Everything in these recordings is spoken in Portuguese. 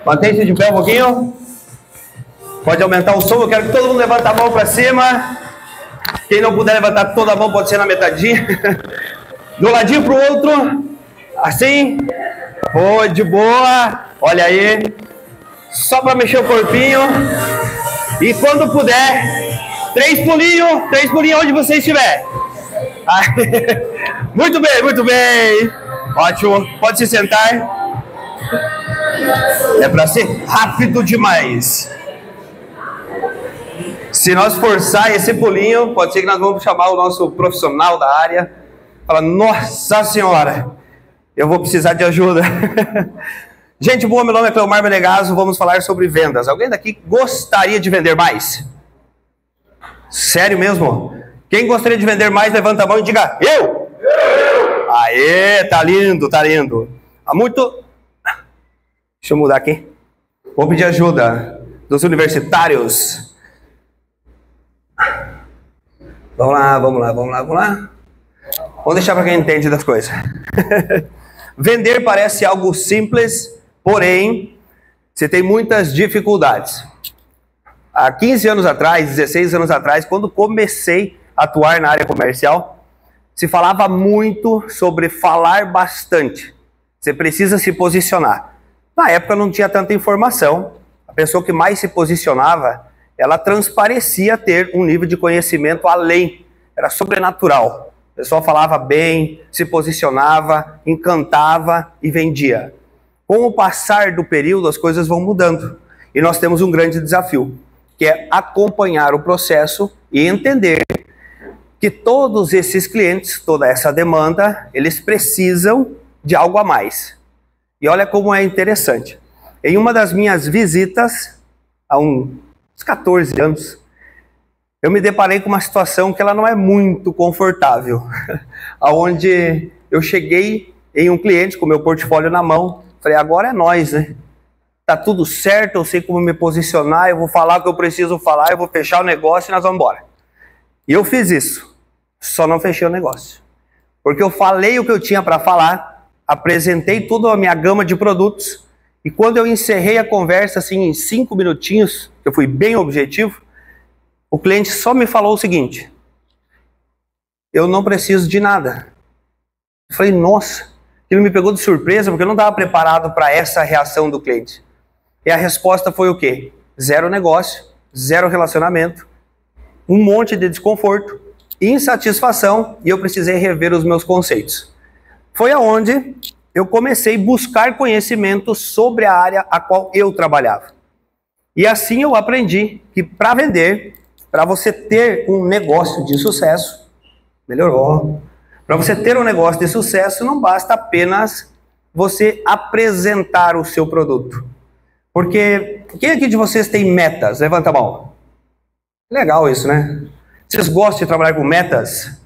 Mantém-se de pé um pouquinho. Pode aumentar o som. Eu quero que todo mundo levante a mão para cima. Quem não puder levantar toda a mão, pode ser na metadinha. Do ladinho pro outro. Assim. Oh, de boa. Olha aí. Só para mexer o corpinho. E quando puder, 3 pulinhos onde você estiver. Muito bem, muito bem. Ótimo. Pode se sentar. É para ser rápido demais. Se nós forçar esse pulinho, pode ser que nós vamos chamar o nosso profissional da área. Fala, nossa senhora, eu vou precisar de ajuda. Gente boa, meu nome é Cleomar Menegaso, vamos falar sobre vendas. Alguém daqui gostaria de vender mais? Sério mesmo? Quem gostaria de vender mais, levanta a mão e diga, eu! Aê, tá lindo, tá lindo. Há muito... Deixa eu mudar aqui. Vou pedir ajuda dos universitários. Vamos lá. Vamos deixar para quem entende das coisas. Vender parece algo simples, porém, você tem muitas dificuldades. Há 15 anos atrás, 16 anos atrás, quando comecei a atuar na área comercial, se falava muito sobre falar bastante. Você precisa se posicionar. Na época não tinha tanta informação. A pessoa que mais se posicionava, ela transparecia ter um nível de conhecimento além. Era sobrenatural. O pessoal falava bem, se posicionava, encantava e vendia. Com o passar do período, as coisas vão mudando. E nós temos um grande desafio, que é acompanhar o processo e entender que todos esses clientes, toda essa demanda, eles precisam de algo a mais. E olha como é interessante. Em uma das minhas visitas, há uns 14 anos, eu me deparei com uma situação que ela não é muito confortável. Onde eu cheguei em um cliente com meu portfólio na mão, falei, agora é nós, né? Tá tudo certo, eu sei como me posicionar, eu vou falar o que eu preciso falar, eu vou fechar o negócio e nós vamos embora. E eu fiz isso, só não fechei o negócio. Porque eu falei o que eu tinha para falar, apresentei toda a minha gama de produtos, e quando eu encerrei a conversa, assim, em 5 minutinhos, eu fui bem objetivo, o cliente só me falou o seguinte, eu não preciso de nada. Eu falei, nossa, ele me pegou de surpresa, porque eu não estava preparado para essa reação do cliente. E a resposta foi o quê? 0 negócio, 0 relacionamento, um monte de desconforto, insatisfação, e eu precisei rever os meus conceitos. Foi aonde eu comecei a buscar conhecimento sobre a área a qual eu trabalhava. E assim eu aprendi que para vender, para você ter um negócio de sucesso, melhorou. Para você ter um negócio de sucesso, não basta apenas você apresentar o seu produto. Porque quem aqui de vocês tem metas? Levanta a mão. Legal isso, né? Vocês gostam de trabalhar com metas?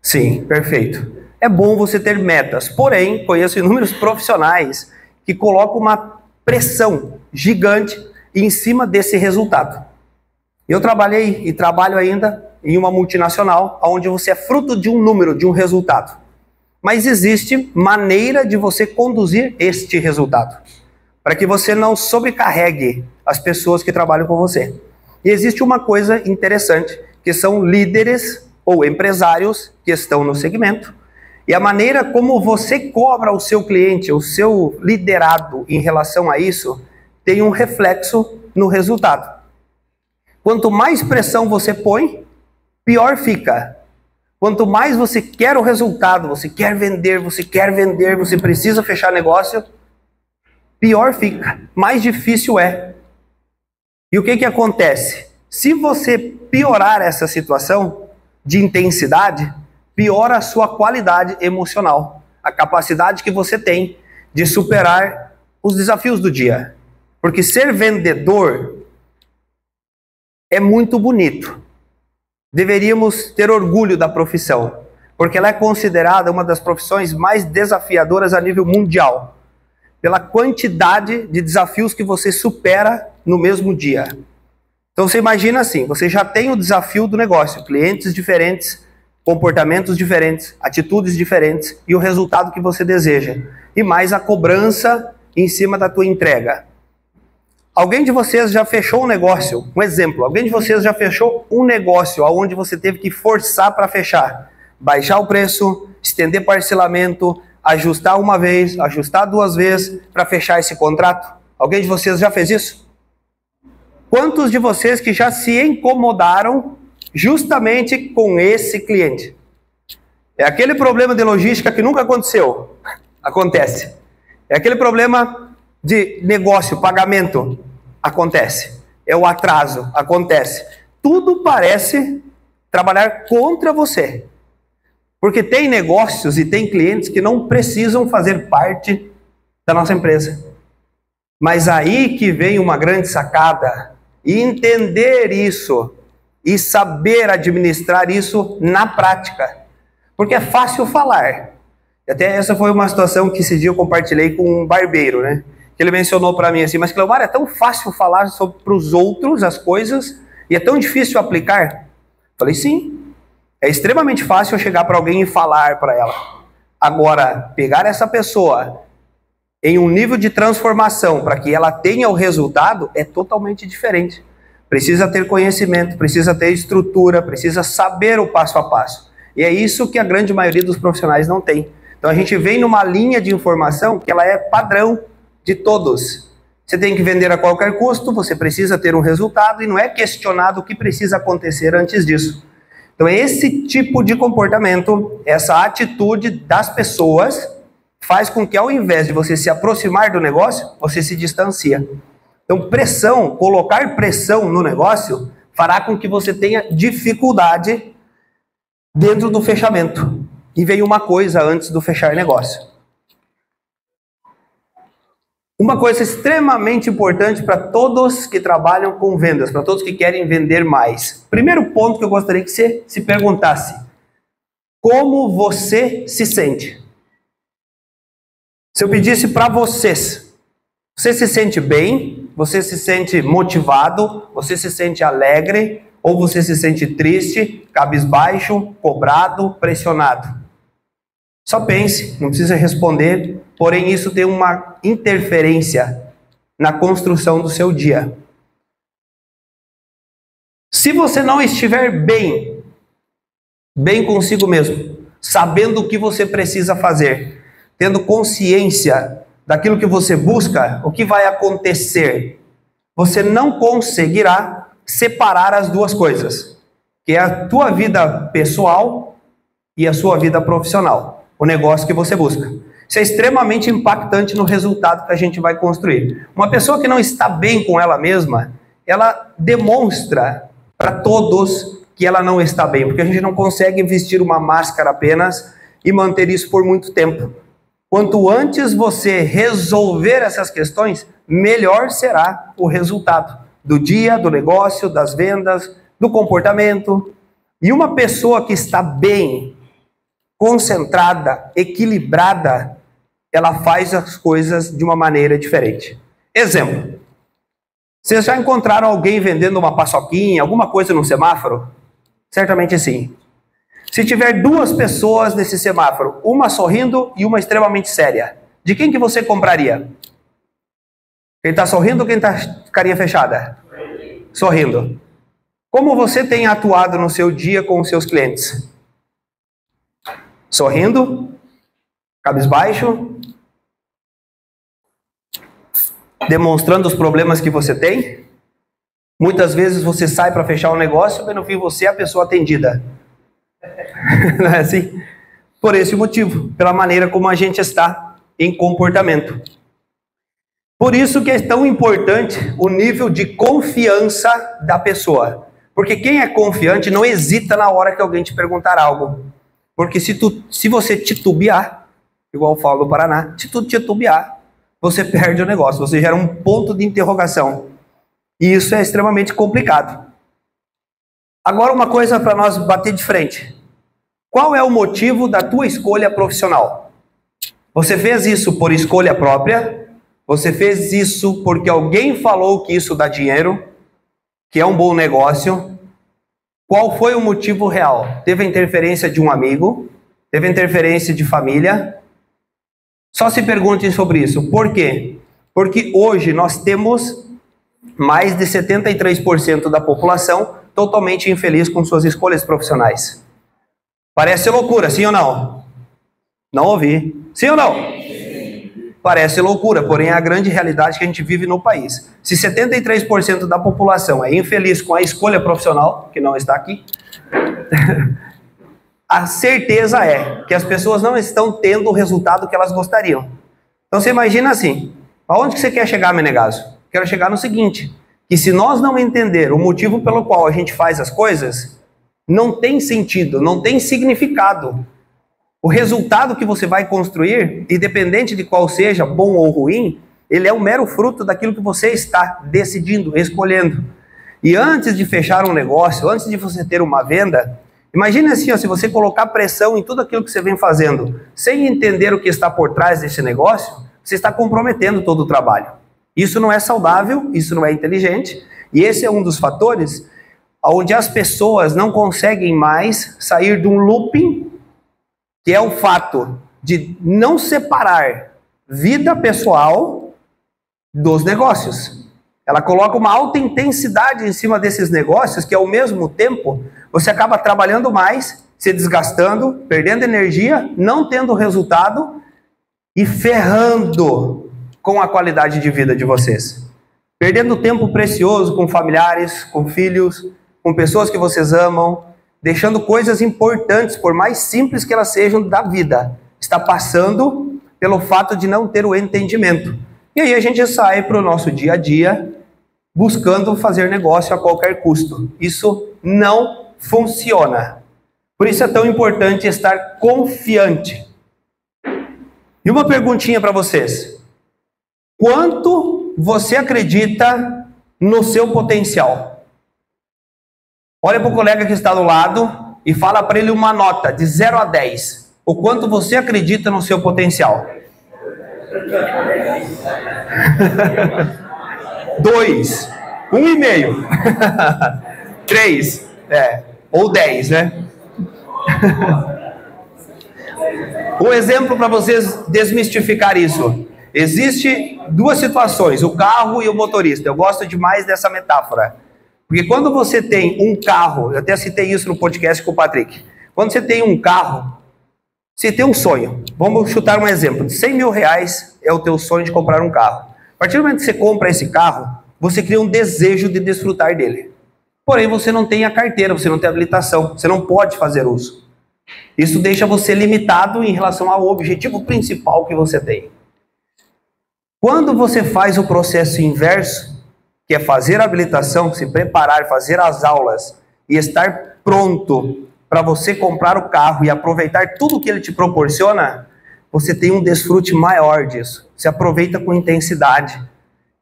Sim, perfeito. É bom você ter metas, porém, conheço inúmeros profissionais que colocam uma pressão gigante em cima desse resultado. Eu trabalhei e trabalho ainda em uma multinacional, onde você é fruto de um número, de um resultado. Mas existe maneira de você conduzir este resultado, para que você não sobrecarregue as pessoas que trabalham com você. E existe uma coisa interessante, que são líderes ou empresários que estão no segmento, e a maneira como você cobra o seu cliente, o seu liderado em relação a isso, tem um reflexo no resultado. Quanto mais pressão você põe, pior fica. Quanto mais você quer o resultado, você quer vender, você precisa fechar negócio, pior fica, mais difícil é. E o que que acontece? Se você piorar essa situação de intensidade, piora a sua qualidade emocional, a capacidade que você tem de superar os desafios do dia. Porque ser vendedor é muito bonito. Deveríamos ter orgulho da profissão, porque ela é considerada uma das profissões mais desafiadoras a nível mundial, pela quantidade de desafios que você supera no mesmo dia. Então você imagina assim, você já tem o desafio do negócio, clientes diferentes, comportamentos diferentes, atitudes diferentes e o resultado que você deseja. E mais a cobrança em cima da tua entrega. Alguém de vocês já fechou um negócio? Um exemplo, alguém de vocês já fechou um negócio onde você teve que forçar para fechar? Baixar o preço, estender parcelamento, ajustar uma vez, ajustar duas vezes para fechar esse contrato? Alguém de vocês já fez isso? Quantos de vocês que já se incomodaram justamente com esse cliente? É aquele problema de logística que nunca aconteceu. Acontece. É aquele problema de negócio, pagamento. Acontece. É o atraso. Acontece. Tudo parece trabalhar contra você. Porque tem negócios e tem clientes que não precisam fazer parte da nossa empresa. Mas aí que vem uma grande sacada. E entender isso e saber administrar isso na prática. Porque é fácil falar. Até essa foi uma situação que esse dia eu compartilhei com um barbeiro, né? Que ele mencionou para mim assim, mas Cleomar, é tão fácil falar para os outros as coisas e é tão difícil aplicar? Falei, sim. É extremamente fácil eu chegar para alguém e falar para ela. Agora, pegar essa pessoa em um nível de transformação para que ela tenha o resultado é totalmente diferente. Precisa ter conhecimento, precisa ter estrutura, precisa saber o passo a passo. E é isso que a grande maioria dos profissionais não tem. Então a gente vem numa linha de informação que ela é padrão de todos. Você tem que vender a qualquer custo, você precisa ter um resultado e não é questionado o que precisa acontecer antes disso. Então esse tipo de comportamento, essa atitude das pessoas faz com que ao invés de você se aproximar do negócio, você se distancia. Então pressão, colocar pressão no negócio fará com que você tenha dificuldade dentro do fechamento. E veio uma coisa antes do fechar negócio. Uma coisa extremamente importante para todos que trabalham com vendas, para todos que querem vender mais. Primeiro ponto que eu gostaria que você se perguntasse: como você se sente? Se eu pedisse para vocês, você se sente bem? Você se sente motivado? Você se sente alegre? Ou você se sente triste, cabisbaixo, cobrado, pressionado? Só pense, não precisa responder, porém isso tem uma interferência na construção do seu dia. Se você não estiver bem consigo mesmo, sabendo o que você precisa fazer, tendo consciência daquilo que você busca, o que vai acontecer, você não conseguirá separar as duas coisas, que é a tua vida pessoal e a sua vida profissional, o negócio que você busca. Isso é extremamente impactante no resultado que a gente vai construir. Uma pessoa que não está bem com ela mesma, ela demonstra para todos que ela não está bem, porque a gente não consegue vestir uma máscara apenas e manter isso por muito tempo. Quanto antes você resolver essas questões, melhor será o resultado do dia, do negócio, das vendas, do comportamento. E uma pessoa que está bem, concentrada, equilibrada, ela faz as coisas de uma maneira diferente. Exemplo. Vocês já encontraram alguém vendendo uma paçoquinha, alguma coisa no semáforo? Certamente sim. Se tiver duas pessoas nesse semáforo, uma sorrindo e uma extremamente séria, de quem que você compraria? Quem está sorrindo ou quem está carinha fechada? Sorrindo. Como você tem atuado no seu dia com os seus clientes? Sorrindo? Cabisbaixo? Demonstrando os problemas que você tem? Muitas vezes você sai para fechar um negócio, mas no fim você é a pessoa atendida. Não é assim? Por esse motivo, pela maneira como a gente está em comportamento. Por isso que é tão importante o nível de confiança da pessoa. Porque quem é confiante não hesita na hora que alguém te perguntar algo. Porque se você titubear, igual eu falo no Paraná, se tu titubear, você perde o negócio, você gera um ponto de interrogação. E isso é extremamente complicado. Agora uma coisa para nós bater de frente. Qual é o motivo da tua escolha profissional? Você fez isso por escolha própria? Você fez isso porque alguém falou que isso dá dinheiro? que é um bom negócio, qual foi o motivo real? Teve a interferência de um amigo? Teve a interferência de família? Só se perguntem sobre isso. Por quê? Porque hoje nós temos mais de 73% da população totalmente infeliz com suas escolhas profissionais. Parece loucura, sim ou não? Não ouvi. Sim ou não? Parece loucura, porém é a grande realidade que a gente vive no país. Se 73% da população é infeliz com a escolha profissional, que não está aqui, a certeza é que as pessoas não estão tendo o resultado que elas gostariam. Então você imagina assim, aonde que você quer chegar, Menegaso? Quero chegar no seguinte, que se nós não entender o motivo pelo qual a gente faz as coisas, não tem sentido, não tem significado. O resultado que você vai construir, independente de qual seja, bom ou ruim, ele é um mero fruto daquilo que você está decidindo, escolhendo. E antes de fechar um negócio, antes de você ter uma venda, imagine assim, ó, se você colocar pressão em tudo aquilo que você vem fazendo, sem entender o que está por trás desse negócio, você está comprometendo todo o trabalho. Isso não é saudável, isso não é inteligente, e esse é um dos fatores onde as pessoas não conseguem mais sair de um looping, que é o fato de não separar vida pessoal dos negócios. Ela coloca uma alta intensidade em cima desses negócios, que ao mesmo tempo você acaba trabalhando mais, se desgastando, perdendo energia, não tendo resultado e ferrando com a qualidade de vida de vocês. Perdendo tempo precioso com familiares, com filhos, com pessoas que vocês amam, deixando coisas importantes, por mais simples que elas sejam, da vida. Está passando pelo fato de não ter o entendimento. E aí a gente sai para o nosso dia a dia, buscando fazer negócio a qualquer custo. Isso não funciona. Por isso é tão importante estar confiante. E uma perguntinha para vocês. Quanto você acredita no seu potencial? Olha para o colega que está do lado e fala para ele uma nota de 0 a 10. O quanto você acredita no seu potencial? 2. 1,5. 3. Ou 10, né? Um exemplo para vocês desmistificar isso. Existe duas situações, o carro e o motorista. Eu gosto demais dessa metáfora. Porque quando você tem um carro, eu até citei isso no podcast com o Patrick. Quando você tem um carro, você tem um sonho. Vamos chutar um exemplo. De 100 mil reais é o teu sonho de comprar um carro. A partir do momento que você compra esse carro, você cria um desejo de desfrutar dele. Porém, você não tem a carteira, você não tem habilitação, você não pode fazer uso. Isso deixa você limitado em relação ao objetivo principal que você tem. Quando você faz o processo inverso, que é fazer a habilitação, se preparar, fazer as aulas e estar pronto para você comprar o carro e aproveitar tudo que ele te proporciona, você tem um desfrute maior disso. Você aproveita com intensidade.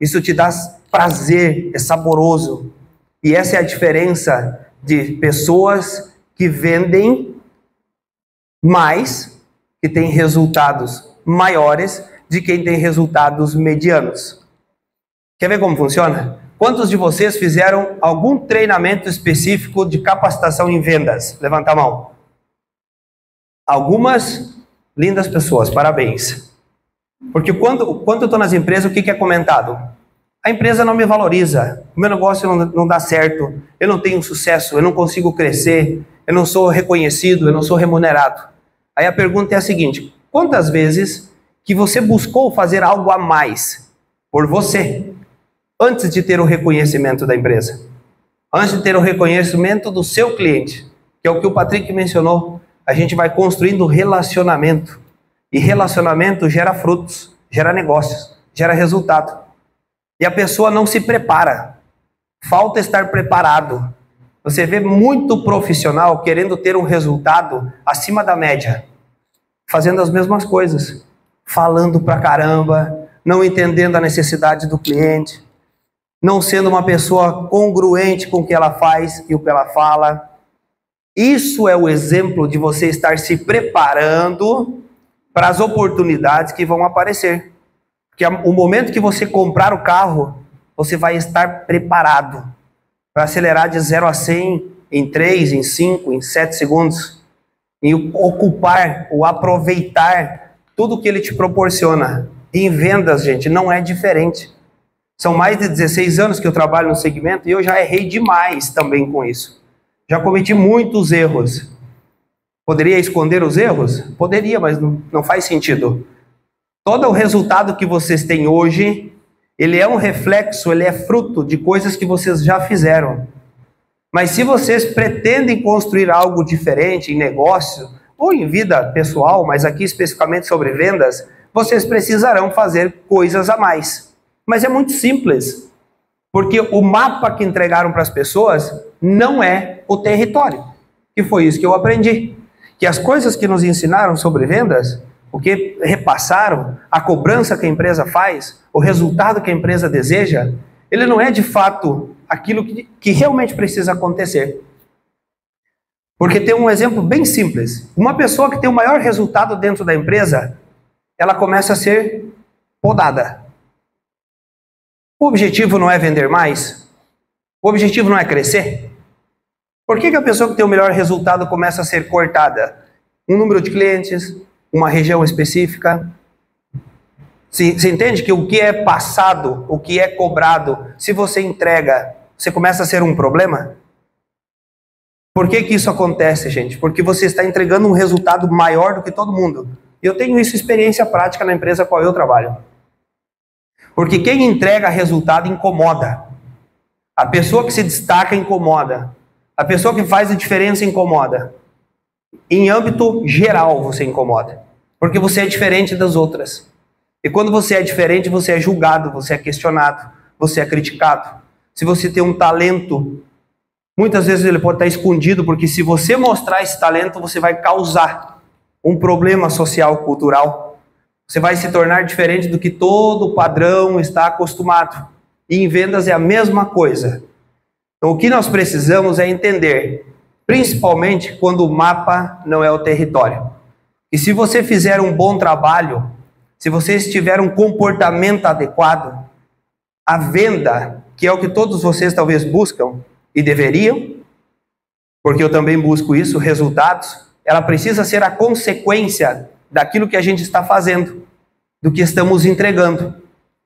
Isso te dá prazer, é saboroso. E essa é a diferença de pessoas que vendem mais, que têm resultados maiores, de quem tem resultados medianos. Quer ver como funciona? Quantos de vocês fizeram algum treinamento específico de capacitação em vendas? Levanta a mão. Algumas lindas pessoas, parabéns. Porque quando eu estou nas empresas, o que é comentado? A empresa não me valoriza, o meu negócio não dá certo, eu não tenho sucesso, eu não consigo crescer, eu não sou reconhecido, eu não sou remunerado. Aí a pergunta é a seguinte, quantas vezes que você buscou fazer algo a mais por você, antes de ter o reconhecimento da empresa, antes de ter o reconhecimento do seu cliente, que é o que o Patrick mencionou, a gente vai construindo relacionamento, e relacionamento gera frutos, gera negócios, gera resultado, e a pessoa não se prepara, falta estar preparado. Você vê muito profissional querendo ter um resultado acima da média, fazendo as mesmas coisas, falando pra caramba, não entendendo a necessidade do cliente, não sendo uma pessoa congruente com o que ela faz e o que ela fala. Isso é o exemplo de você estar se preparando para as oportunidades que vão aparecer. Porque o momento que você comprar o carro, você vai estar preparado. para acelerar de 0 a 100 em 3, em 5, em 7 segundos, e ocupar ou aproveitar tudo que ele te proporciona. E em vendas, gente, não é diferente. São mais de 16 anos que eu trabalho no segmento e eu já errei demais também com isso. Já cometi muitos erros. Poderia esconder os erros? Poderia, mas não faz sentido. Todo o resultado que vocês têm hoje, ele é um reflexo, ele é fruto de coisas que vocês já fizeram. Mas se vocês pretendem construir algo diferente em negócio ou em vida pessoal, mas aqui especificamente sobre vendas, vocês precisarão fazer coisas a mais. Mas é muito simples, porque o mapa que entregaram para as pessoas não é o território. E foi isso que eu aprendi. Que as coisas que nos ensinaram sobre vendas, o que repassaram, a cobrança que a empresa faz, o resultado que a empresa deseja, ele não é de fato aquilo que realmente precisa acontecer. Porque tem um exemplo bem simples. Uma pessoa que tem o maior resultado dentro da empresa, ela começa a ser podada. O objetivo não é vender mais? O objetivo não é crescer? Por que a pessoa que tem o melhor resultado começa a ser cortada? Um número de clientes, uma região específica. Você entende que o que é passado, o que é cobrado, se você entrega, você começa a ser um problema? Por que isso acontece, gente? Porque você está entregando um resultado maior do que todo mundo. Eu tenho isso experiência prática na empresa com a qual eu trabalho. Porque quem entrega resultado incomoda. A pessoa que se destaca incomoda. A pessoa que faz a diferença incomoda. Em âmbito geral você incomoda. Porque você é diferente das outras. E quando você é diferente, você é julgado, você é questionado, você é criticado. Se você tem um talento, muitas vezes ele pode estar escondido, porque se você mostrar esse talento, você vai causar um problema social, cultural. Você vai se tornar diferente do que todo o padrão está acostumado. E em vendas é a mesma coisa. Então o que nós precisamos é entender, principalmente quando o mapa não é o território. E se você fizer um bom trabalho, se você tiver um comportamento adequado, a venda, que é o que todos vocês talvez buscam e deveriam, porque eu também busco isso, resultados, ela precisa ser a consequência daquilo que a gente está fazendo, do que estamos entregando.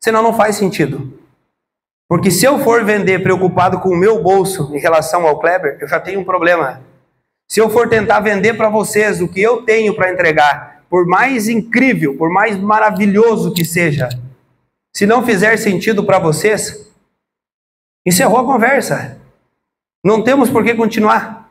Senão não faz sentido. Porque se eu for vender preocupado com o meu bolso em relação ao Kleber, eu já tenho um problema. Se eu for tentar vender para vocês o que eu tenho para entregar, por mais incrível, por mais maravilhoso que seja, se não fizer sentido para vocês, encerrou a conversa. Não temos por que continuar.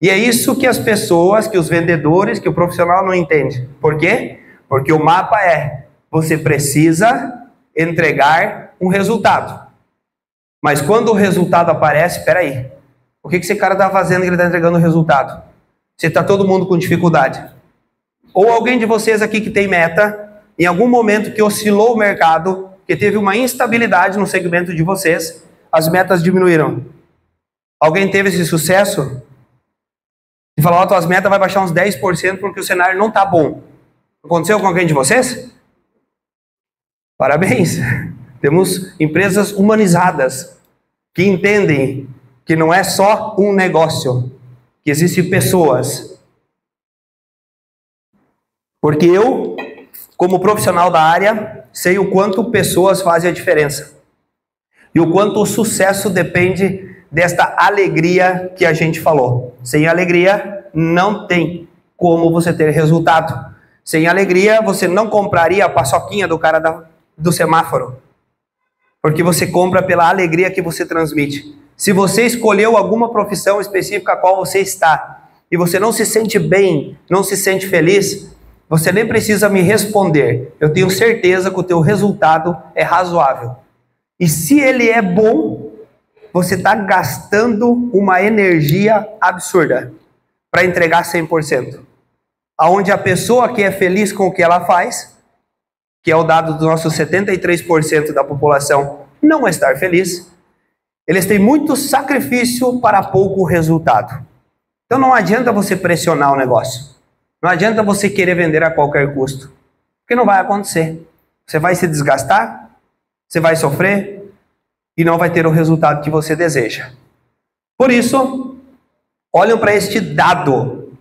E é isso que as pessoas, que os vendedores, que o profissional não entende. Por quê? Porque o mapa é, você precisa entregar um resultado. Mas quando o resultado aparece, espera aí, o que esse cara está fazendo que ele está entregando o resultado? Se está todo mundo com dificuldade. Ou alguém de vocês aqui que tem meta, em algum momento que oscilou o mercado, que teve uma instabilidade no segmento de vocês, as metas diminuíram. Alguém teve esse sucesso? E falou, tuas metas vai baixar uns 10% porque o cenário não está bom. Aconteceu com alguém de vocês? Parabéns. Temos empresas humanizadas que entendem que não é só um negócio, que existem pessoas. Porque eu, como profissional da área, sei o quanto pessoas fazem a diferença. E o quanto o sucesso depende desta alegria que a gente falou. Sem alegria, não tem como você ter resultado. Sem alegria, você não compraria a paçoquinha do cara do semáforo. Porque você compra pela alegria que você transmite. Se você escolheu alguma profissão específica a qual você está, e você não se sente bem, não se sente feliz, você nem precisa me responder. Eu tenho certeza que o teu resultado é razoável. E se ele é bom, você está gastando uma energia absurda para entregar 100%. Onde a pessoa que é feliz com o que ela faz, que é o dado dos nossos 73% da população não estar feliz, eles têm muito sacrifício para pouco resultado. Então não adianta você pressionar o negócio. Não adianta você querer vender a qualquer custo. Porque não vai acontecer. Você vai se desgastar, você vai sofrer e não vai ter o resultado que você deseja. Por isso, olham para este dado,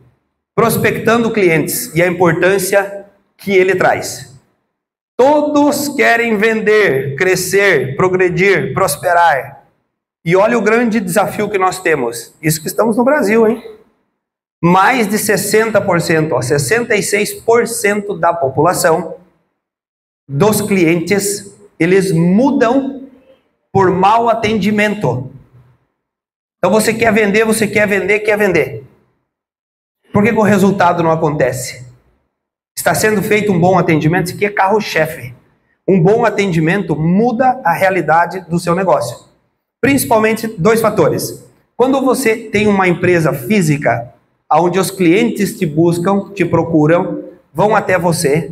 prospectando clientes e a importância que ele traz. Todos querem vender, crescer, progredir, prosperar. E olha o grande desafio que nós temos. Isso que estamos no Brasil, hein? Mais de 60%, 66% da população, dos clientes, eles mudam por mau atendimento. Então você quer vender, quer vender. Por que o resultado não acontece? Está sendo feito um bom atendimento, isso aqui é carro-chefe. Um bom atendimento muda a realidade do seu negócio. Principalmente dois fatores. Quando você tem uma empresa física, onde os clientes te buscam, te procuram, vão até você,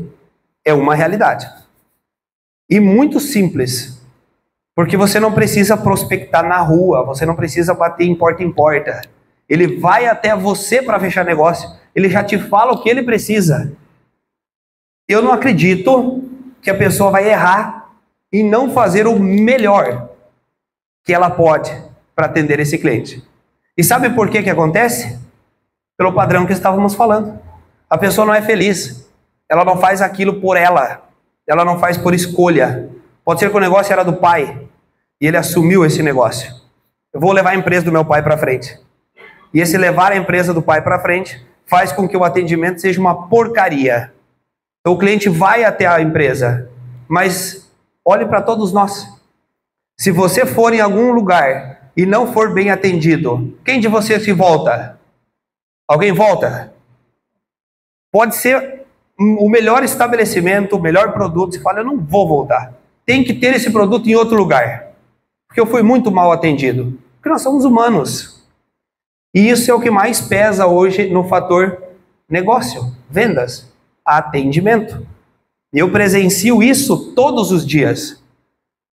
é uma realidade. E muito simples. Porque você não precisa prospectar na rua, você não precisa bater em porta. Ele vai até você para fechar negócio, ele já te fala o que ele precisa. Eu não acredito que a pessoa vai errar e não fazer o melhor que ela pode para atender esse cliente. E sabe por que acontece? Pelo padrão que estávamos falando. A pessoa não é feliz. Ela não faz aquilo por ela. Ela não faz por escolha. Pode ser que o negócio era do pai e ele assumiu esse negócio. Eu vou levar a empresa do meu pai para frente. E esse levar a empresa do pai para frente faz com que o atendimento seja uma porcaria. Então o cliente vai até a empresa, mas olhe para todos nós. Se você for em algum lugar e não for bem atendido, quem de vocês se volta? Alguém volta? Pode ser o melhor estabelecimento, o melhor produto, você fala, eu não vou voltar. Tem que ter esse produto em outro lugar, porque eu fui muito mal atendido. Porque nós somos humanos. E isso é o que mais pesa hoje no fator negócio, vendas, atendimento. Eu presencio isso todos os dias.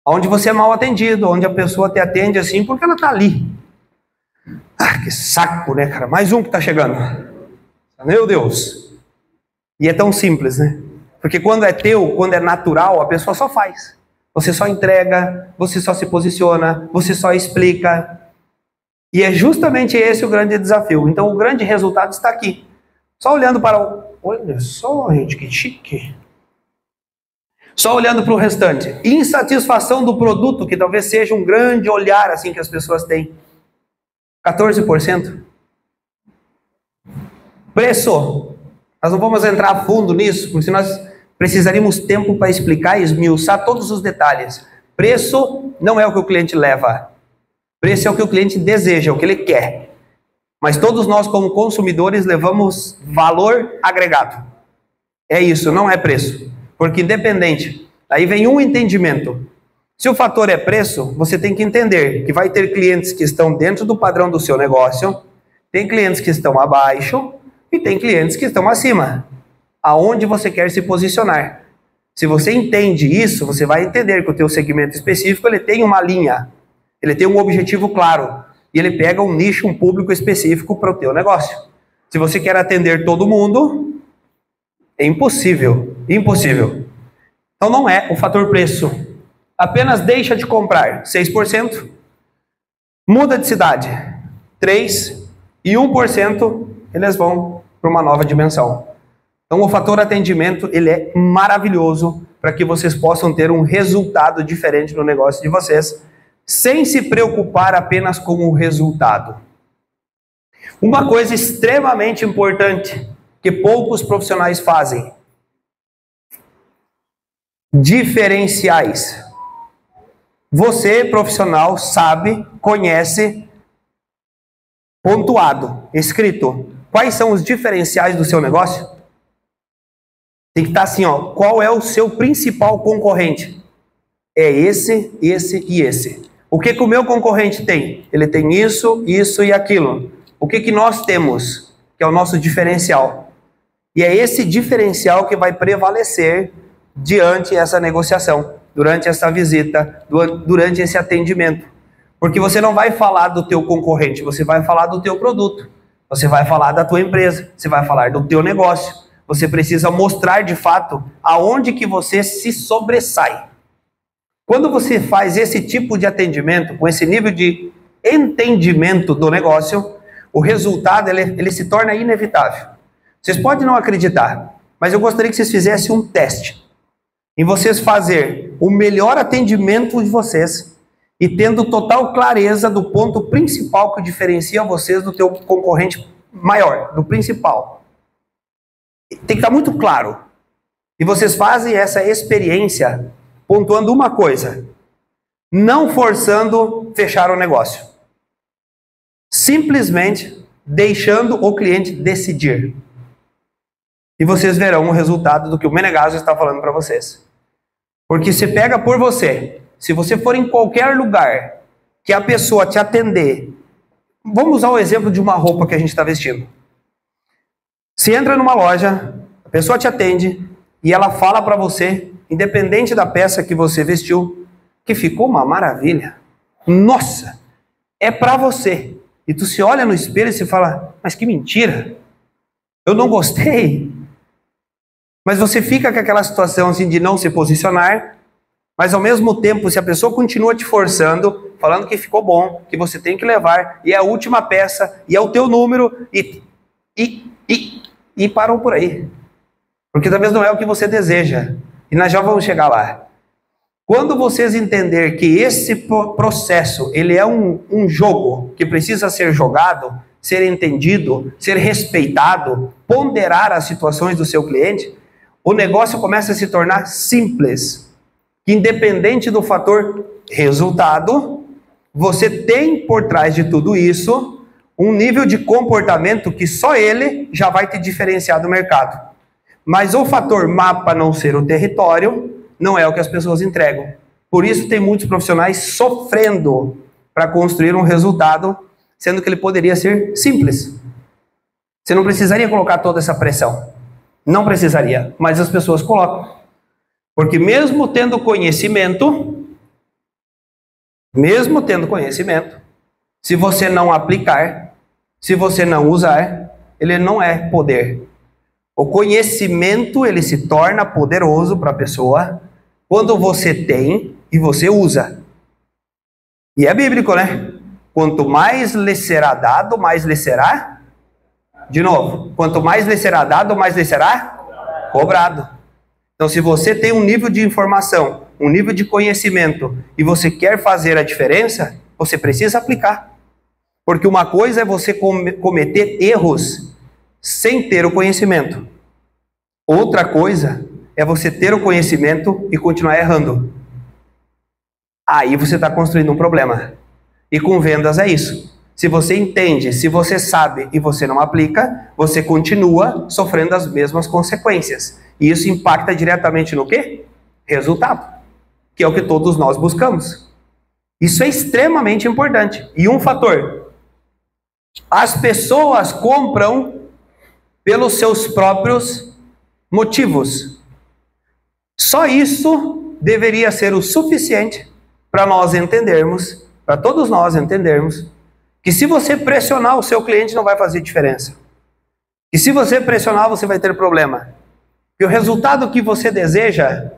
Onde você é mal atendido, onde a pessoa te atende assim porque ela está ali. Ah, que saco, né, cara? Mais um que está chegando. Meu Deus. E é tão simples, né? Porque quando é teu, quando é natural, a pessoa só faz. Você só entrega, você só se posiciona, você só explica. E é justamente esse o grande desafio. Então o grande resultado está aqui. Só olhando para o... Olha só, gente, que chique. Só olhando para o restante. Insatisfação do produto, que talvez seja um grande olhar assim que as pessoas têm. 14%. Preço. Nós não vamos entrar a fundo nisso, porque senão nós precisaríamos tempo para explicar e esmiuçar todos os detalhes. Preço não é o que o cliente leva. Preço é o que o cliente deseja, o que ele quer. Mas todos nós, como consumidores, levamos valor agregado. É isso, não é preço. Porque independente, aí vem um entendimento. Se o fator é preço, você tem que entender que vai ter clientes que estão dentro do padrão do seu negócio, tem clientes que estão abaixo e tem clientes que estão acima. Aonde você quer se posicionar. Se você entende isso, você vai entender que o teu segmento específico ele tem uma linha, ele tem um objetivo claro e ele pega um nicho, um público específico para o teu negócio. Se você quer atender todo mundo, é impossível. Impossível. Então não é o fator preço. Apenas deixa de comprar 6%, muda de cidade 3% e 1% eles vão para uma nova dimensão. Então o fator atendimento ele é maravilhoso para que vocês possam ter um resultado diferente no negócio de vocês, sem se preocupar apenas com o resultado. Uma coisa extremamente importante que poucos profissionais fazem: diferenciais. Você, profissional, sabe, conhece, pontuado, escrito, quais são os diferenciais do seu negócio? Tem que estar assim, ó, qual é o seu principal concorrente? É esse, esse e esse. O que o meu concorrente tem? Ele tem isso, isso e aquilo. O que nós temos? Que é o nosso diferencial. E é esse diferencial que vai prevalecer diante essa negociação, durante essa visita, durante esse atendimento. Porque você não vai falar do teu concorrente, você vai falar do teu produto, você vai falar da tua empresa, você vai falar do teu negócio. Você precisa mostrar de fato aonde que você se sobressai. Quando você faz esse tipo de atendimento, com esse nível de entendimento do negócio, o resultado ele se torna inevitável. Vocês podem não acreditar, mas eu gostaria que vocês fizessem um teste em vocês fazer o melhor atendimento de vocês e tendo total clareza do ponto principal que diferencia vocês do teu concorrente maior, do principal. Tem que estar muito claro. E vocês fazem essa experiência pontuando uma coisa: não forçando fechar o negócio. Simplesmente deixando o cliente decidir. E vocês verão o resultado do que o Menegaso está falando para vocês. Porque se pega por você, se você for em qualquer lugar que a pessoa te atender, vamos usar o exemplo de uma roupa que a gente está vestindo. Se entra numa loja, a pessoa te atende e ela fala para você, independente da peça que você vestiu, que ficou uma maravilha. Nossa, é para você. E tu se olha no espelho e se fala, mas que mentira, eu não gostei. Mas você fica com aquela situação assim de não se posicionar, mas ao mesmo tempo, se a pessoa continua te forçando, falando que ficou bom, que você tem que levar, e é a última peça, e é o teu número, e param por aí. Porque talvez não é o que você deseja. E nós já vamos chegar lá. Quando vocês entenderem que esse processo, ele é um jogo que precisa ser jogado, ser entendido, ser respeitado, ponderar as situações do seu cliente, o negócio começa a se tornar simples. Independente do fator resultado, você tem por trás de tudo isso um nível de comportamento que só ele já vai te diferenciar do mercado. Mas o fator mapa não ser o território não é o que as pessoas entregam. Por isso tem muitos profissionais sofrendo para construir um resultado, sendo que ele poderia ser simples. Você não precisaria colocar toda essa pressão. Não precisaria, mas as pessoas colocam. Porque mesmo tendo conhecimento, se você não aplicar, se você não usar, ele não é poder. O conhecimento, ele se torna poderoso para a pessoa quando você tem e você usa. E é bíblico, né? Quanto mais lhe será dado, mais lhe será... De novo, quanto mais lhe será dado, mais lhe será cobrado. Então, se você tem um nível de informação, um nível de conhecimento, e você quer fazer a diferença, você precisa aplicar. Porque uma coisa é você cometer erros sem ter o conhecimento. Outra coisa é você ter o conhecimento e continuar errando. Aí você está construindo um problema. E com vendas é isso. Se você entende, se você sabe e você não aplica, você continua sofrendo as mesmas consequências. E isso impacta diretamente no quê? Resultado. Que é o que todos nós buscamos. Isso é extremamente importante. E um fator. As pessoas compram pelos seus próprios motivos. Só isso deveria ser o suficiente para nós entendermos, para todos nós entendermos, que se você pressionar o seu cliente não vai fazer diferença. E se você pressionar, você vai ter problema. E o resultado que você deseja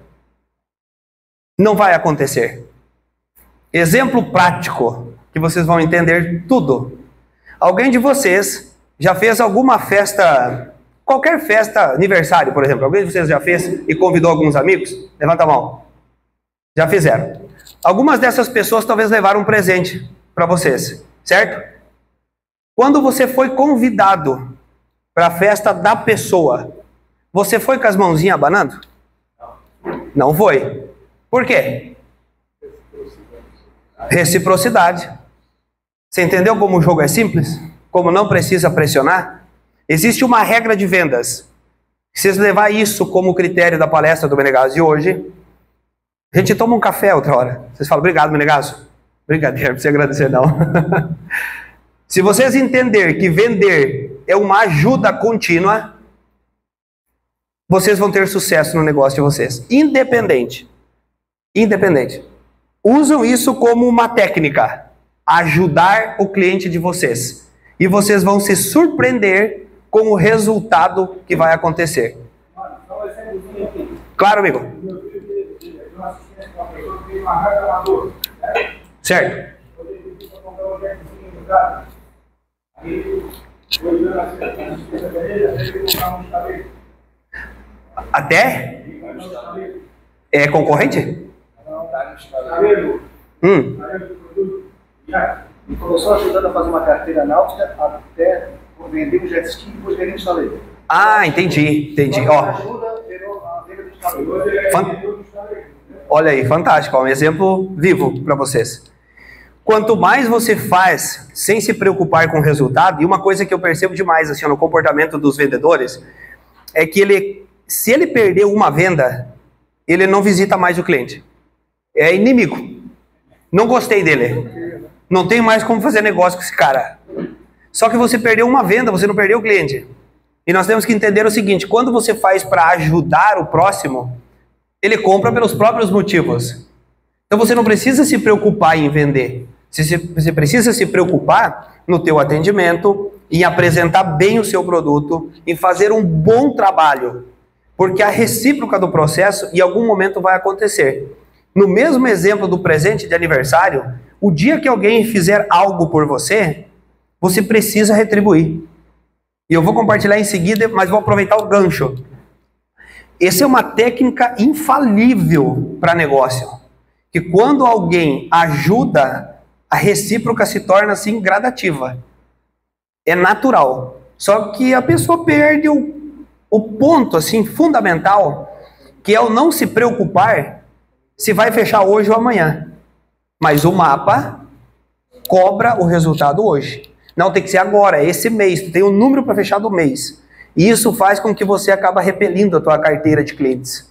não vai acontecer. Exemplo prático, que vocês vão entender tudo. Alguém de vocês já fez alguma festa, qualquer festa, aniversário, por exemplo. Alguém de vocês já fez e convidou alguns amigos? Levanta a mão. Já fizeram. Algumas dessas pessoas talvez levaram um presente para vocês. Certo? Quando você foi convidado para a festa da pessoa, você foi com as mãozinhas abanando? Não foi. Por quê? Reciprocidade. Você entendeu como o jogo é simples? Como não precisa pressionar? Existe uma regra de vendas. Se vocês levar isso como critério da palestra do Menegaso de hoje, a gente toma um café outra hora. Vocês falam, obrigado, Menegaso. Brincadeira, não precisa agradecer não. Se vocês entenderem que vender é uma ajuda contínua, vocês vão ter sucesso no negócio de vocês. Independente. Usam isso como uma técnica. Ajudar o cliente de vocês. E vocês vão se surpreender com o resultado que vai acontecer. Claro, amigo? Certo. Até? É concorrente? E começou ajudando a fazer uma carteira náutica até vender um jet ski e depois vender um estaleiro. Ah, entendi. Ó. Olha aí, fantástico. Ó, um exemplo vivo para vocês. Quanto mais você faz sem se preocupar com o resultado, e uma coisa que eu percebo demais assim, no comportamento dos vendedores, é que se ele perder uma venda, ele não visita mais o cliente. É inimigo. Não gostei dele. Não tem mais como fazer negócio com esse cara. Só que você perdeu uma venda, você não perdeu o cliente. E nós temos que entender o seguinte, quando você faz para ajudar o próximo, ele compra pelos próprios motivos. Então você não precisa se preocupar em vender. Você precisa se preocupar no teu atendimento, em apresentar bem o seu produto, em fazer um bom trabalho. Porque a recíproca do processo, em algum momento, vai acontecer. No mesmo exemplo do presente de aniversário, o dia que alguém fizer algo por você, você precisa retribuir. E eu vou compartilhar em seguida, mas vou aproveitar o gancho. Essa é uma técnica infalível para negócio. Que quando alguém ajuda, a recíproca se torna assim gradativa. É natural. Só que a pessoa perde o ponto assim fundamental, que é o não se preocupar se vai fechar hoje ou amanhã. Mas o mapa cobra o resultado hoje. Não, tem que ser agora, é esse mês. Tu tem um número para fechar do mês. E isso faz com que você acaba repelindo a tua carteira de clientes.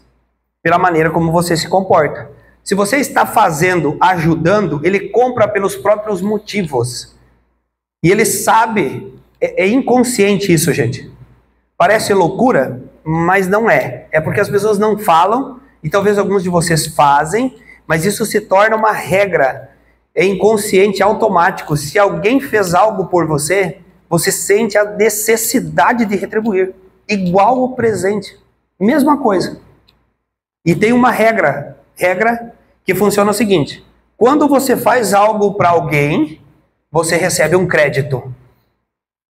Pela maneira como você se comporta. Se você está fazendo, ajudando, ele compra pelos próprios motivos. E ele sabe, é inconsciente isso, gente. Parece loucura, mas não é. É porque as pessoas não falam, e talvez alguns de vocês fazem, mas isso se torna uma regra. É inconsciente, automático. Se alguém fez algo por você, você sente a necessidade de retribuir. Igual o presente. Mesma coisa. E tem uma regra que funciona o seguinte. Quando você faz algo para alguém, você recebe um crédito.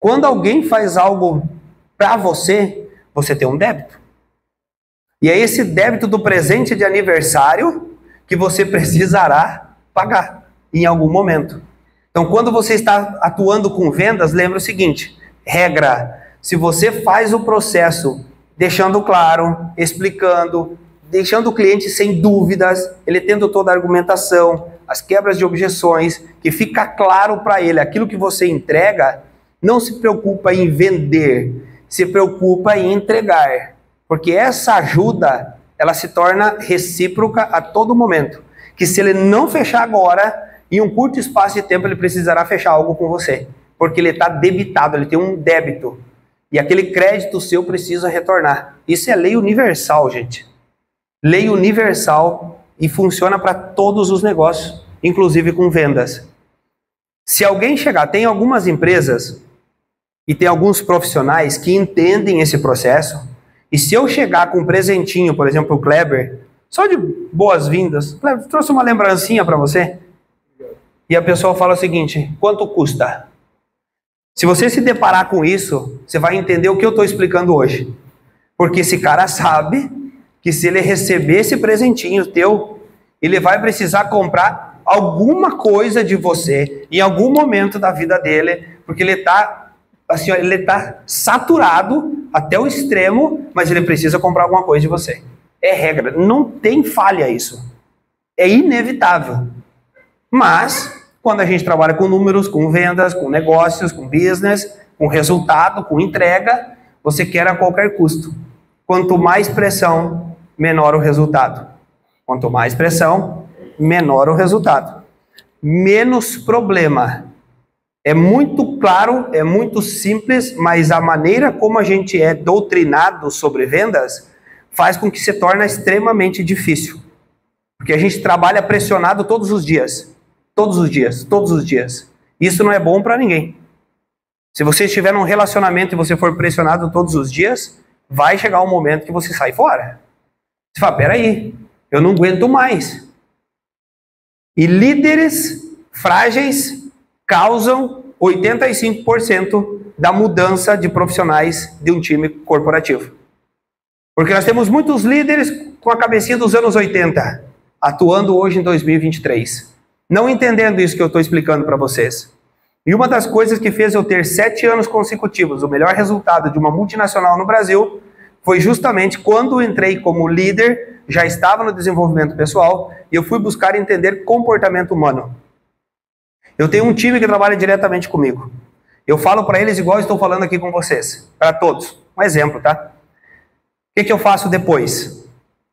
Quando alguém faz algo para você, você tem um débito. E é esse débito do presente de aniversário que você precisará pagar em algum momento. Então, quando você está atuando com vendas, lembre o seguinte, regra, se você faz o processo deixando claro, explicando, deixando o cliente sem dúvidas, ele tendo toda a argumentação, as quebras de objeções, que fica claro para ele aquilo que você entrega, não se preocupa em vender, se preocupa em entregar. Porque essa ajuda, ela se torna recíproca a todo momento. Que se ele não fechar agora, em um curto espaço de tempo ele precisará fechar algo com você. Porque ele está debitado, ele tem um débito. E aquele crédito seu precisa retornar. Isso é lei universal, gente. Lei universal e funciona para todos os negócios, inclusive com vendas. Se alguém chegar, tem algumas empresas e tem alguns profissionais que entendem esse processo, e se eu chegar com um presentinho, por exemplo, o Kleber, só de boas-vindas, Kleber, trouxe uma lembrancinha para você, e a pessoa fala o seguinte, quanto custa? Se você se deparar com isso, você vai entender o que eu estou explicando hoje. Porque esse cara sabe que se ele receber esse presentinho teu, ele vai precisar comprar alguma coisa de você em algum momento da vida dele, porque ele está assim, ele está saturado até o extremo, mas ele precisa comprar alguma coisa de você. É regra, não tem falha isso. É inevitável. Mas, quando a gente trabalha com números, com vendas, com negócios, com business, com resultado, com entrega, você quer a qualquer custo. Quanto mais pressão, menor o resultado. Quanto mais pressão, menor o resultado. Menos problema. É muito claro, é muito simples, mas a maneira como a gente é doutrinado sobre vendas faz com que se torne extremamente difícil. Porque a gente trabalha pressionado todos os dias. Todos os dias, todos os dias. Isso não é bom para ninguém. Se você estiver num relacionamento e você for pressionado todos os dias, vai chegar um momento que você sai fora. Você fala, peraí, eu não aguento mais. E líderes frágeis causam 85% da mudança de profissionais de um time corporativo. Porque nós temos muitos líderes com a cabecinha dos anos 80, atuando hoje em 2023, não entendendo isso que eu estou explicando para vocês. E uma das coisas que fez eu ter 7 anos consecutivos, o melhor resultado de uma multinacional no Brasil, foi justamente quando entrei como líder, já estava no desenvolvimento pessoal, e eu fui buscar entender comportamento humano. Eu tenho um time que trabalha diretamente comigo. Eu falo para eles igual estou falando aqui com vocês, para todos. Um exemplo, tá? O que eu faço depois?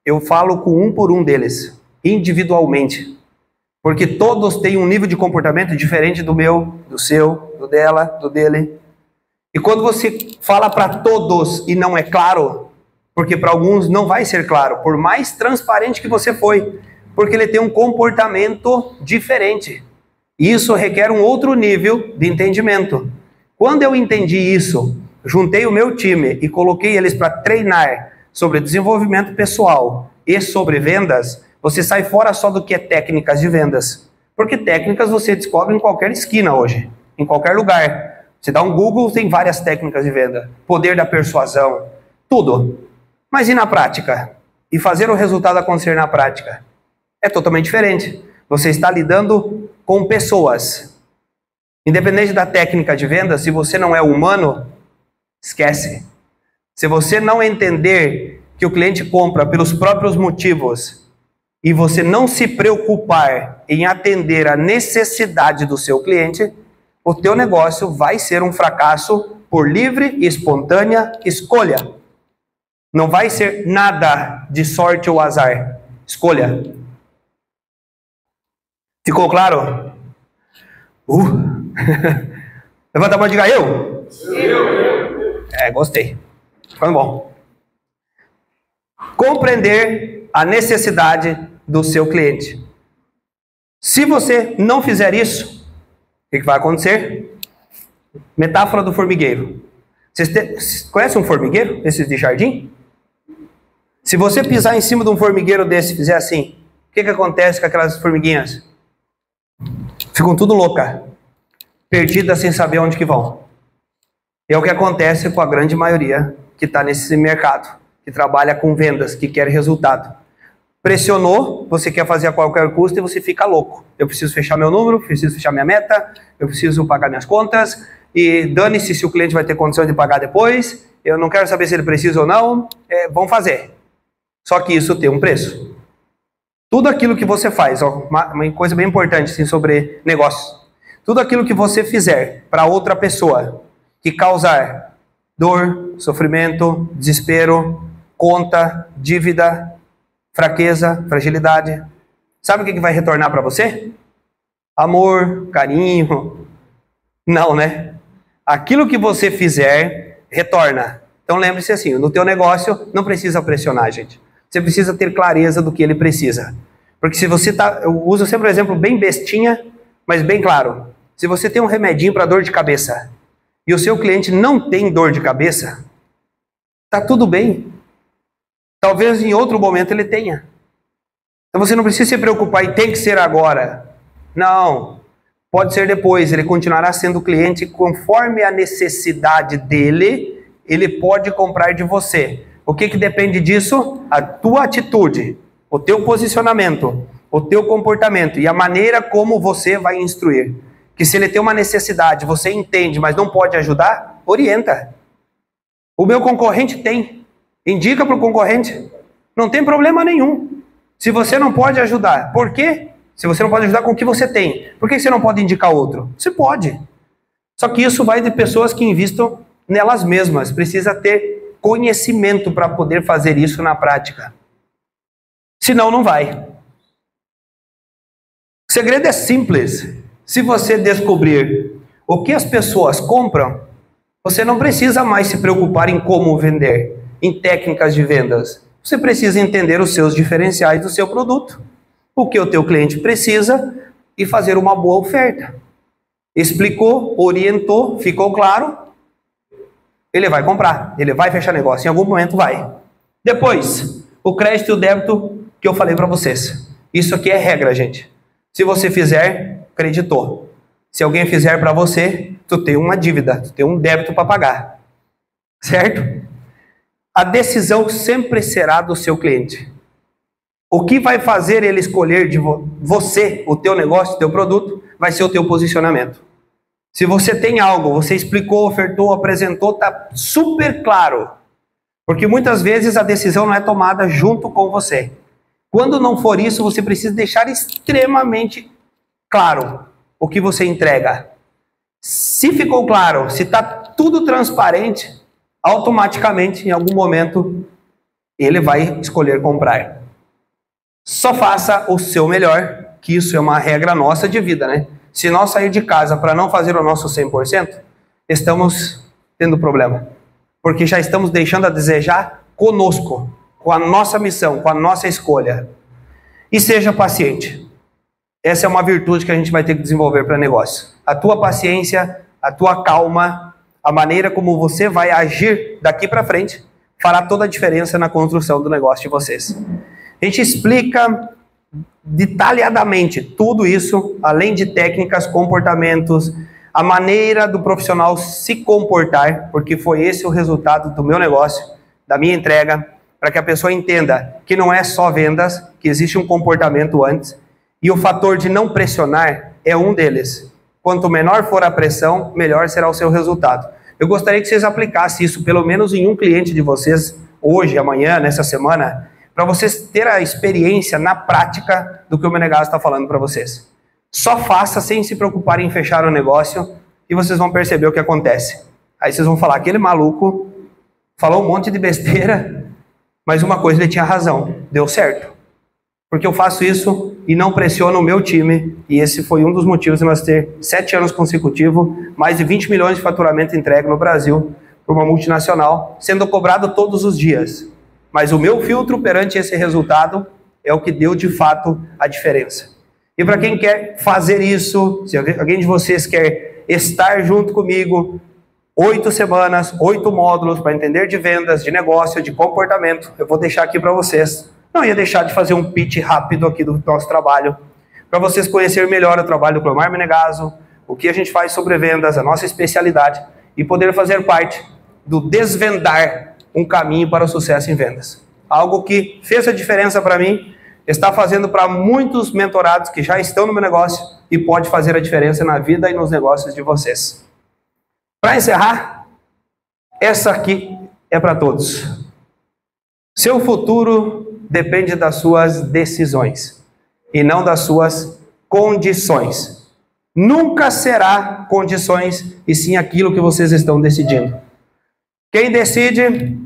Eu falo com um por um deles, individualmente. Porque todos têm um nível de comportamento diferente do meu, do seu, do dela, do dele. E quando você fala para todos e não é claro, porque para alguns não vai ser claro, por mais transparente que você foi, porque ele tem um comportamento diferente. Isso requer um outro nível de entendimento. Quando eu entendi isso, juntei o meu time e coloquei eles para treinar sobre desenvolvimento pessoal e sobre vendas, você sai fora só do que é técnicas de vendas. Porque técnicas você descobre em qualquer esquina hoje, em qualquer lugar. Você dá um Google, tem várias técnicas de venda. Poder da persuasão, tudo. Mas e na prática? E fazer o resultado acontecer na prática? É totalmente diferente. Você está lidando com pessoas. Independente da técnica de venda, se você não é humano, esquece. Se você não entender que o cliente compra pelos próprios motivos e você não se preocupar em atender a necessidade do seu cliente, o teu negócio vai ser um fracasso por livre e espontânea escolha. Não vai ser nada de sorte ou azar. Escolha. Ficou claro? Levanta a mão e diga eu. Gostei. Foi bom. Compreender a necessidade do seu cliente. Se você não fizer isso, o que vai acontecer? Metáfora do formigueiro. Vocês conhecem um formigueiro? Esses de jardim? Se você pisar em cima de um formigueiro desse e fizer assim, o que acontece com aquelas formiguinhas? Ficam tudo loucas, perdidas sem saber onde que vão. É o que acontece com a grande maioria que está nesse mercado, que trabalha com vendas, que quer resultado. Pressionou, você quer fazer a qualquer custo e você fica louco. Eu preciso fechar meu número, preciso fechar minha meta, eu preciso pagar minhas contas, e dane-se se o cliente vai ter condição de pagar depois, eu não quero saber se ele precisa ou não, vamos fazer. Só que isso tem um preço. Tudo aquilo que você faz, uma coisa bem importante assim, sobre negócios, tudo aquilo que você fizer para outra pessoa que causar dor, sofrimento, desespero, conta, dívida, fraqueza, fragilidade, sabe o que vai retornar para você? Amor, carinho. Não, né? Aquilo que você fizer, retorna. Então lembre-se assim, no teu negócio não precisa pressionar, gente. Você precisa ter clareza do que ele precisa. Porque se você eu uso sempre um exemplo bem bestinha, mas bem claro. Se você tem um remedinho para dor de cabeça e o seu cliente não tem dor de cabeça, tá tudo bem. Talvez em outro momento ele tenha. Então você não precisa se preocupar e tem que ser agora. Não. Pode ser depois. Ele continuará sendo cliente conforme a necessidade dele. Ele pode comprar de você. O que depende disso? A tua atitude, o teu posicionamento, o teu comportamento e a maneira como você vai instruir. Que se ele tem uma necessidade, você entende, mas não pode ajudar, orienta. O meu concorrente tem. Indica para o concorrente. Não tem problema nenhum. Se você não pode ajudar, por quê? Se você não pode ajudar com o que você tem, por que você não pode indicar outro? Você pode. Só que isso vai de pessoas que investam nelas mesmas. Precisa ter conhecimento para poder fazer isso na prática. Senão, não vai. O segredo é simples. Se você descobrir o que as pessoas compram, você não precisa mais se preocupar em como vender, em técnicas de vendas. Você precisa entender os seus diferenciais do seu produto, o que o teu cliente precisa e fazer uma boa oferta. Explicou, orientou, ficou claro? Ele vai comprar, ele vai fechar negócio, em algum momento vai. Depois, o crédito e o débito que eu falei para vocês. Isso aqui é regra, gente. Se você fizer, creditou. Se alguém fizer para você, tu tem uma dívida, tu tem um débito para pagar. Certo? A decisão sempre será do seu cliente. O que vai fazer ele escolher de você, o teu negócio, o teu produto, vai ser o teu posicionamento. Se você tem algo, você explicou, ofertou, apresentou, está super claro. Porque muitas vezes a decisão não é tomada junto com você. Quando não for isso, você precisa deixar extremamente claro o que você entrega. Se ficou claro, se está tudo transparente, automaticamente, em algum momento, ele vai escolher comprar. Só faça o seu melhor, que isso é uma regra nossa de vida, né? Se nós sair de casa para não fazer o nosso 100%, estamos tendo problema. Porque já estamos deixando a desejar conosco, com a nossa missão, com a nossa escolha. E seja paciente. Essa é uma virtude que a gente vai ter que desenvolver para negócio. A tua paciência, a tua calma, a maneira como você vai agir daqui para frente, fará toda a diferença na construção do negócio de vocês. A gente explica detalhadamente tudo isso, além de técnicas, comportamentos, a maneira do profissional se comportar, porque foi esse o resultado do meu negócio, da minha entrega, para que a pessoa entenda que não é só vendas, que existe um comportamento antes, e o fator de não pressionar é um deles. Quanto menor for a pressão, melhor será o seu resultado. Eu gostaria que vocês aplicassem isso pelo menos em um cliente de vocês, hoje, amanhã, nessa semana, para vocês terem a experiência na prática do que o Menegaso está falando para vocês. Só faça sem se preocupar em fechar o negócio e vocês vão perceber o que acontece. Aí vocês vão falar, aquele maluco falou um monte de besteira, mas uma coisa ele tinha razão, deu certo. Porque eu faço isso e não pressiono o meu time, e esse foi um dos motivos de nós ter 7 anos consecutivos, mais de 20 milhões de faturamento entregue no Brasil por uma multinacional, sendo cobrado todos os dias. Mas o meu filtro perante esse resultado é o que deu de fato a diferença. E para quem quer fazer isso, se alguém de vocês quer estar junto comigo, 8 semanas, 8 módulos para entender de vendas, de negócio, de comportamento, eu vou deixar aqui para vocês. Não ia deixar de fazer um pitch rápido aqui do nosso trabalho, para vocês conhecerem melhor o trabalho do Cleomar Menegaso, o que a gente faz sobre vendas, a nossa especialidade, e poder fazer parte do desvendar um caminho para o sucesso em vendas. Algo que fez a diferença para mim, está fazendo para muitos mentorados que já estão no meu negócio e pode fazer a diferença na vida e nos negócios de vocês. Para encerrar, essa aqui é para todos. Seu futuro depende das suas decisões e não das suas condições. Nunca será condições e sim aquilo que vocês estão decidindo. Quem decide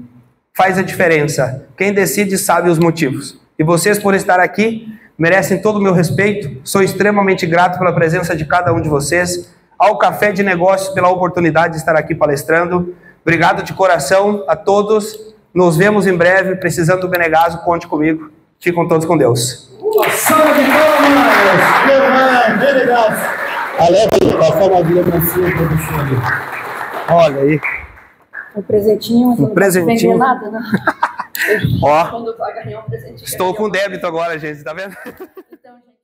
faz a diferença. Quem decide sabe os motivos. E vocês, por estar aqui, merecem todo o meu respeito. Sou extremamente grato pela presença de cada um de vocês. Ao Café de Negócios pela oportunidade de estar aqui palestrando. Obrigado de coração a todos. Nos vemos em breve. Precisando do Menegaso, conte comigo. Ficam todos com Deus. Salve de palmas! Menegaso! Aleva aí, passa uma vida para cima, professor. Olha aí. Um presentinho, mas um presentinho. Não vender nada, né? Ó, Quando vai ganhar um presentinho. estou com débito agora, gente, tá vendo? Então, gente.